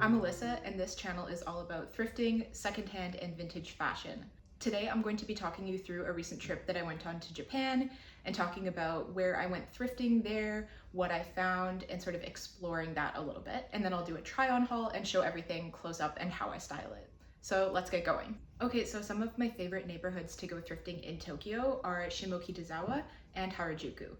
I'm Alyssa, and this channel is all about thrifting, secondhand, and vintage fashion. Today I'm going to be talking you through a recent trip that I went on to Japan and talking about where I went thrifting there, what I found, and sort of exploring that a little bit. And then I'll do a try on haul and show everything close up and how I style it. So let's get going. Okay, so some of my favorite neighborhoods to go thrifting in Tokyo are Shimokidazawa and Harajuku.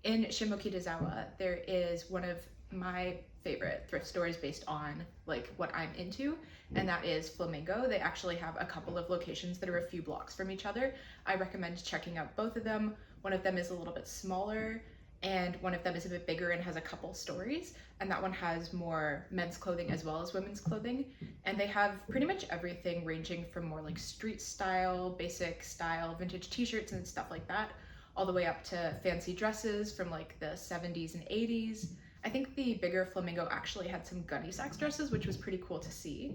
In Shimokidazawa, there is one of my favorite thrift stores based on like what I'm into, and that is Flamingo. They actually have a couple of locations that are a few blocks from each other. I recommend checking out both of them. One of them is a little bit smaller and one of them is a bit bigger and has a couple stories, and that one has more men's clothing as well as women's clothing, and they have pretty much everything ranging from more like street style, basic style, vintage t-shirts and stuff like that, all the way up to fancy dresses from like the 70s and 80s. I think the bigger Flamingo actually had some gunny sacks dresses, which was pretty cool to see.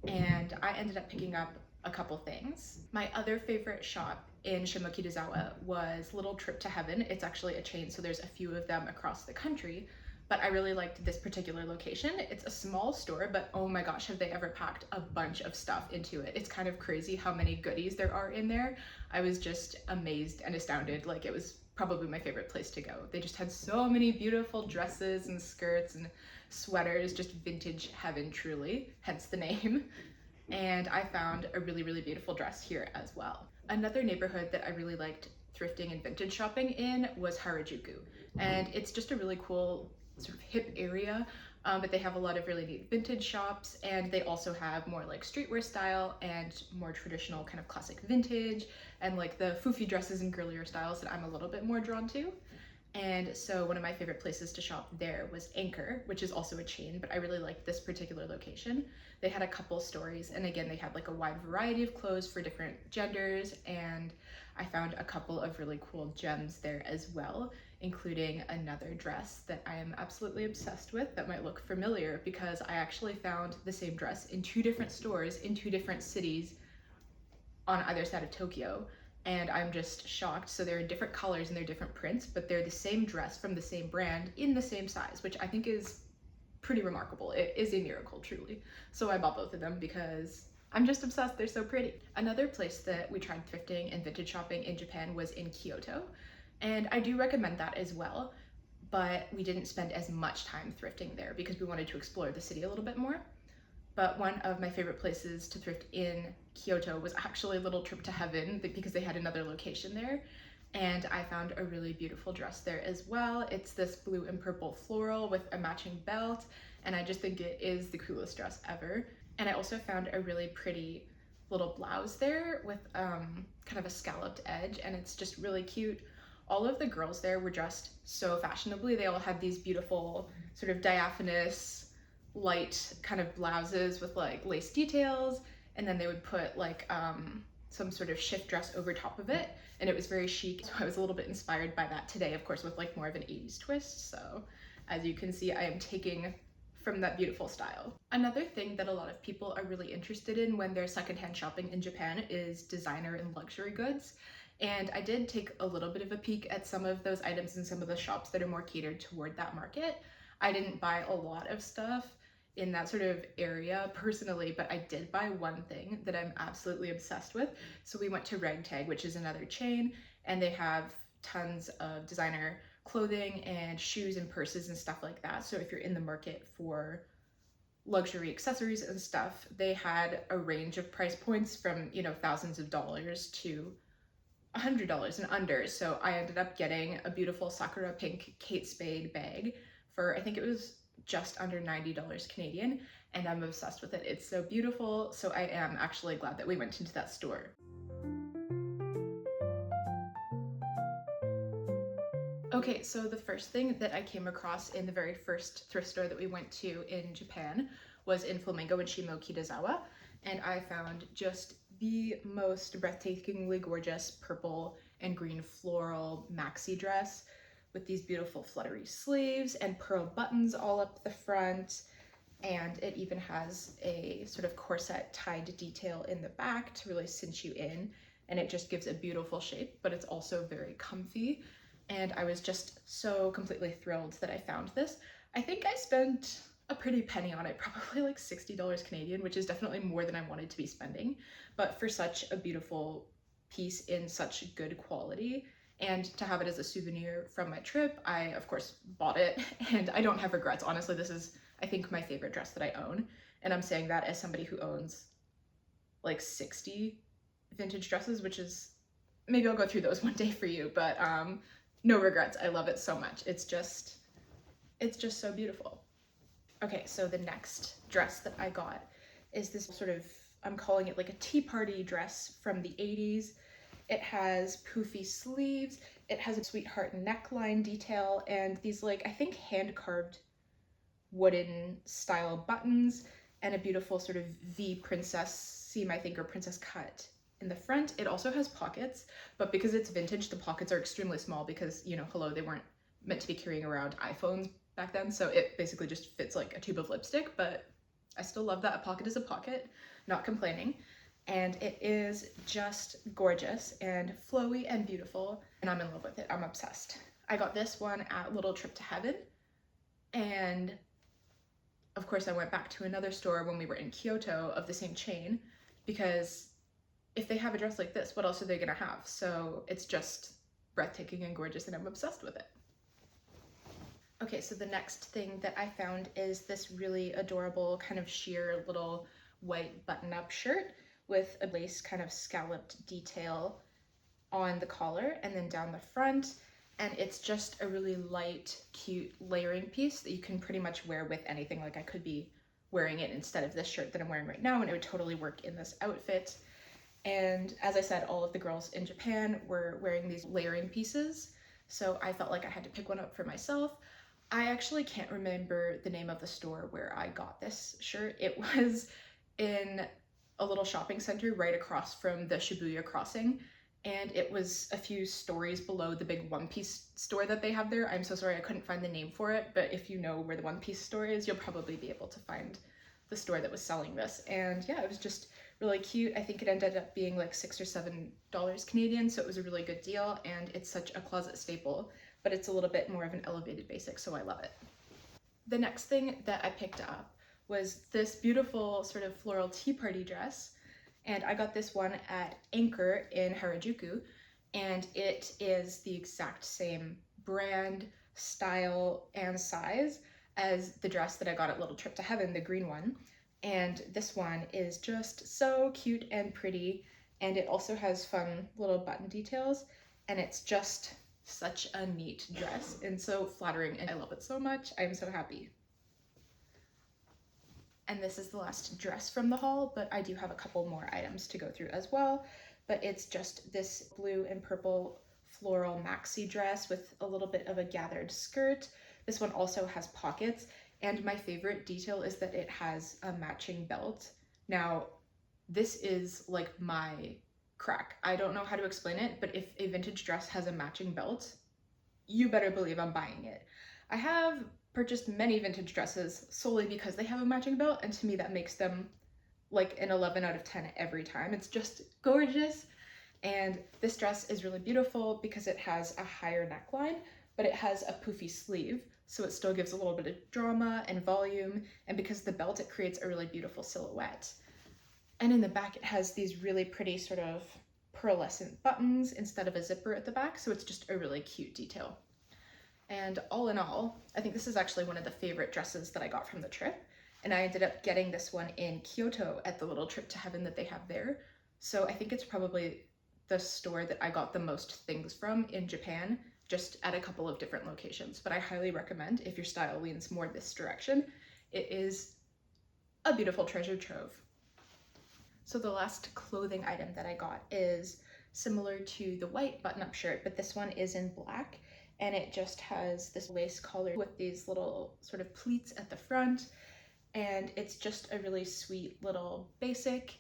And I ended up picking up a couple things. My other favorite shop in Shimokidazawa was Little Trip to Heaven. It's actually a chain, so there's a few of them across the country, but I really liked this particular location. It's a small store, but oh my gosh, have they ever packed a bunch of stuff into it. It's kind of crazy how many goodies there are in there. I was just amazed and astounded. Like, it was probably my favorite place to go. They just had so many beautiful dresses and skirts and sweaters, just vintage heaven truly, hence the name. And I found a really, really beautiful dress here as well. Another neighborhood that I really liked thrifting and vintage shopping in was Harajuku. And it's just a really cool sort of hip area, but they have a lot of really neat vintage shops, and they also have more like streetwear style and more traditional kind of classic vintage and like the foofy dresses and girlier styles that I'm a little bit more drawn to. And so one of my favorite places to shop there was Anchor, which is also a chain, but I really liked this particular location. They had a couple stories, and again, they had like a wide variety of clothes for different genders, and I found a couple of really cool gems there as well, including another dress that I am absolutely obsessed with that might look familiar because I actually found the same dress in two different stores in two different cities on either side of Tokyo. And I'm just shocked. So they're in different colors and they're different prints, but they're the same dress from the same brand in the same size, which I think is pretty remarkable. It is a miracle, truly. So I bought both of them because I'm just obsessed. They're so pretty. Another place that we tried thrifting and vintage shopping in Japan was in Kyoto. And I do recommend that as well, but we didn't spend as much time thrifting there because we wanted to explore the city a little bit more. But one of my favorite places to thrift in Kyoto was actually Little Trip to Heaven because they had another location there. And I found a really beautiful dress there as well. It's this blue and purple floral with a matching belt, and I just think it is the coolest dress ever. And I also found a really pretty little blouse there with kind of a scalloped edge, and it's just really cute. All of the girls there were dressed so fashionably. They all had these beautiful sort of diaphanous light kind of blouses with like lace details, and then they would put like some sort of shift dress over top of it, and it was very chic. So I was a little bit inspired by that today, of course, with like more of an 80s twist. So as you can see, I am taking from that beautiful style. Another thing that a lot of people are really interested in when they're secondhand shopping in Japan is designer and luxury goods. And I did take a little bit of a peek at some of those items in some of the shops that are more catered toward that market. I didn't buy a lot of stuff in that sort of area personally, but I did buy one thing that I'm absolutely obsessed with. So we went to Ragtag, which is another chain, and they have tons of designer clothing and shoes and purses and stuff like that. So if you're in the market for luxury accessories and stuff, they had a range of price points from, you know, thousands of dollars to $100 and under. So I ended up getting a beautiful Sakura pink Kate Spade bag for, I think it was just under $90 Canadian, and I'm obsessed with it. It's so beautiful. So I am actually glad that we went into that store. Okay, so the first thing that I came across in the very first thrift store that we went to in Japan was in Flamingo in Shimokidazawa, and I found just the most breathtakingly gorgeous purple and green floral maxi dress with these beautiful fluttery sleeves and pearl buttons all up the front, and it even has a sort of corset tied detail in the back to really cinch you in, and it just gives a beautiful shape, but it's also very comfy. And I was just so completely thrilled that I found this. I think I spent a pretty penny on it, probably like $60 Canadian, which is definitely more than I wanted to be spending. But for such a beautiful piece in such good quality, and to have it as a souvenir from my trip, I of course bought it, and I don't have regrets. Honestly, this is, I think, my favorite dress that I own, and I'm saying that as somebody who owns like 60 vintage dresses, which is, maybe I'll go through those one day for you, but no regrets. I love it so much. It's just so beautiful. Okay, so the next dress that I got is this sort of, I'm calling it like a tea party dress from the 80s. It has poofy sleeves, it has a sweetheart neckline detail, and these like, I think hand-carved wooden style buttons, and a beautiful sort of V princess seam, I think, or princess cut in the front. It also has pockets, but because it's vintage, the pockets are extremely small because, you know, hello, they weren't meant to be carrying around iPhones back then, so it basically just fits like a tube of lipstick, but I still love that a pocket is a pocket, not complaining. And it is just gorgeous and flowy and beautiful, and I'm in love with it. I'm obsessed. I got this one at Little Trip to Heaven, and of course I went back to another store when we were in Kyoto of the same chain, because if they have a dress like this, what else are they gonna have? So it's just breathtaking and gorgeous, and I'm obsessed with it. Okay, so the next thing that I found is this really adorable kind of sheer little white button-up shirt with a lace kind of scalloped detail on the collar and then down the front. And it's just a really light, cute layering piece that you can pretty much wear with anything. Like I could be wearing it instead of this shirt that I'm wearing right now, and it would totally work in this outfit. And as I said, all of the girls in Japan were wearing these layering pieces, so I felt like I had to pick one up for myself. I actually can't remember the name of the store where I got this shirt. It was in a little shopping center right across from the Shibuya crossing, and it was a few stories below the big One Piece store that they have there. I'm so sorry I couldn't find the name for it, but if you know where the One Piece store is, you'll probably be able to find the store that was selling this. And yeah, it was just really cute. I think it ended up being like $6 or $7 Canadian, so it was a really good deal, and it's such a closet staple, but it's a little bit more of an elevated basic, so I love it. The next thing that I picked up was this beautiful sort of floral tea party dress, and I got this one at Anchor in Harajuku, and it is the exact same brand, style, and size as the dress that I got at Little Trip to Heaven, the green one. And this one is just so cute and pretty, and it also has fun little button details, and it's just such a neat dress and so flattering, and I love it so much. I'm so happy. And this is the last dress from the haul, but I do have a couple more items to go through as well. But it's just this blue and purple floral maxi dress with a little bit of a gathered skirt. This one also has pockets, and my favorite detail is that it has a matching belt. Now, this is like my crack. I don't know how to explain it, but if a vintage dress has a matching belt, you better believe I'm buying it. I have purchased many vintage dresses solely because they have a matching belt, and to me that makes them like an 11 out of 10 every time. It's just gorgeous. And this dress is really beautiful because it has a higher neckline, but it has a poofy sleeve, so it still gives a little bit of drama and volume, and because of the belt, it creates a really beautiful silhouette. And in the back, it has these really pretty sort of pearlescent buttons instead of a zipper at the back, so it's just a really cute detail. And all in all, I think this is actually one of the favorite dresses that I got from the trip, and I ended up getting this one in Kyoto at the Little Trip to Heaven that they have there. So I think it's probably the store that I got the most things from in Japan, just at a couple of different locations. But I highly recommend, if your style leans more this direction, it is a beautiful treasure trove. So the last clothing item that I got is similar to the white button-up shirt, but this one is in black, and it just has this lace collar with these little sort of pleats at the front, and it's just a really sweet little basic.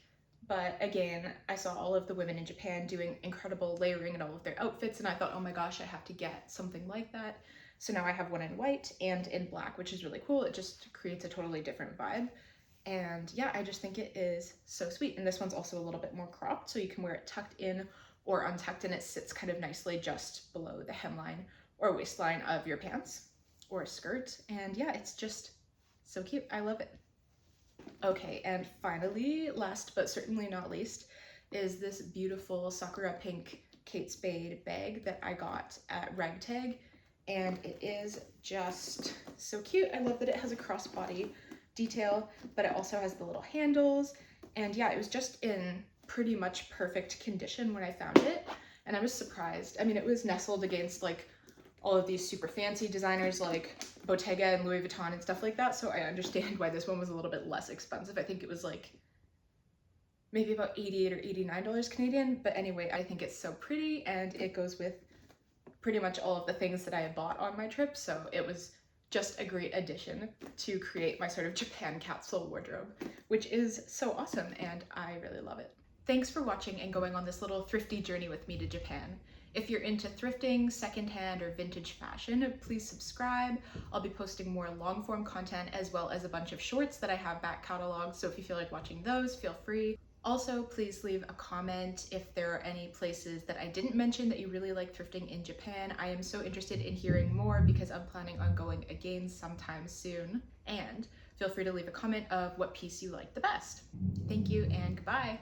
But again, I saw all of the women in Japan doing incredible layering in all of their outfits, and I thought, oh my gosh, I have to get something like that. So now I have one in white and in black, which is really cool. It just creates a totally different vibe. And yeah, I just think it is so sweet. And this one's also a little bit more cropped, so you can wear it tucked in or untucked, and it sits kind of nicely just below the hemline or waistline of your pants or skirt. And yeah, it's just So cute, I love it. Okay, and finally, last but certainly not least, is this beautiful Sakura pink Kate Spade bag that I got at Ragtag, and it is just so cute. I love that it has a crossbody detail, but it also has the little handles, and yeah, it was just in pretty much perfect condition when I found it, and I was surprised. I mean, it was nestled against like all of these super fancy designers like Bottega and Louis Vuitton and stuff like that, so I understand why this one was a little bit less expensive. I think it was like maybe about $88 or $89 Canadian, but anyway, I think it's so pretty and it goes with pretty much all of the things that I had bought on my trip, so it was just a great addition to create my sort of Japan capsule wardrobe, which is so awesome and I really love it. Thanks for watching and going on this little thrifty journey with me to Japan. If you're into thrifting, secondhand, or vintage fashion, please subscribe. I'll be posting more long form content as well as a bunch of shorts that I have back cataloged, so if you feel like watching those, feel free. Also, please leave a comment if there are any places that I didn't mention that you really like thrifting in Japan. I am so interested in hearing more because I'm planning on going again sometime soon. And feel free to leave a comment of what piece you like the best. Thank you and goodbye.